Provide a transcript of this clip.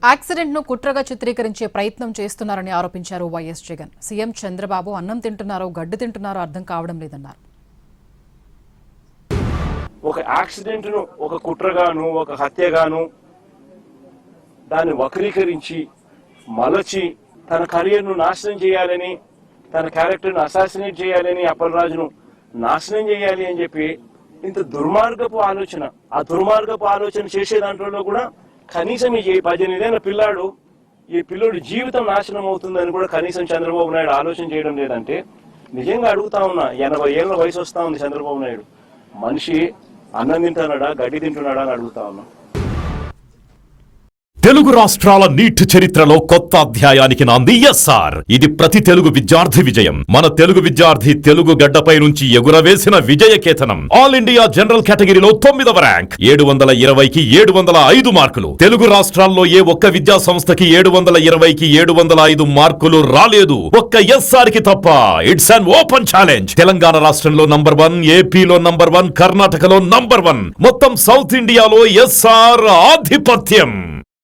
Accident ను కుట్రగా చిత్రీకరించే ప్రయత్నం చేస్తున్నారని ఆరోపించారు వైఎస్ జగన్. సీఎం చంద్రబాబు అన్నం తింటున్నారో గడ్డి తింటున్నారో అర్థం కావడం లేదన్నారు. ఒక యాక్సిడెంట్ ను ఒక కుట్రగాను ఒక హత్యగాను దాన్ని వక్రీకరించి మలచి తన కెరీర్ ను నాశనం చేయాలని, తన క్యారెక్టర్ ను అసాసినేట్ చేయాలని, అప్పలరాజును నాశనం చేయాలి అని చెప్పి ఇంత దుర్మార్గపు ఆలోచన, ఆ దుర్మార్గపు ఆలోచన చేసే దాంట్లో కూడా కనీసం ఈ 18 ఏళ్ల పిల్లాడు, ఈ పిల్లోడి జీవితం నాశనం అవుతుందని కూడా కనీసం చంద్రబాబు నాయుడు ఆలోచన చేయడం లేదంటే నిజంగా అడుగుతా ఉన్నా. 80 ఏళ్ల వయసు వస్తా ఉంది చంద్రబాబు నాయుడు. మనిషి అన్నం తింటున్నాడా గడ్డి తింటున్నాడా అని అడుగుతా ఉన్నా. తెలుగు రాష్ట్రాల నీట్ చరిత్రలో కొత్త అధ్యాయానికి నాంది ఎస్ఆర్. ఇది ప్రతి తెలుగు విద్యార్థి విజయం. మన తెలుగు విద్యార్థి తెలుగు గడ్డపై నుంచి ఎగురవేసిన విజయకేతనం. ఆల్ ఇండియా జనరల్ కేటగిరీలో 9వ ర్యాంక్, 720కి 705 మార్కులు. తెలుగు రాష్ట్రాల్లో ఏ ఒక్క విద్యా సంస్థకి 720కి 705 మార్కులు రాలేదు, ఒక్క ఎస్ఆర్ కి తప్ప. It's an open challenge. Telangana రాష్ట్రంలో నంబర్ 1, ఏపీలో నంబర్ 1, కర్ణాటకలో నంబర్ 1, మొత్తం సౌత్ ఇండియాలో ఎస్ఆర్ ఆధిపత్యం.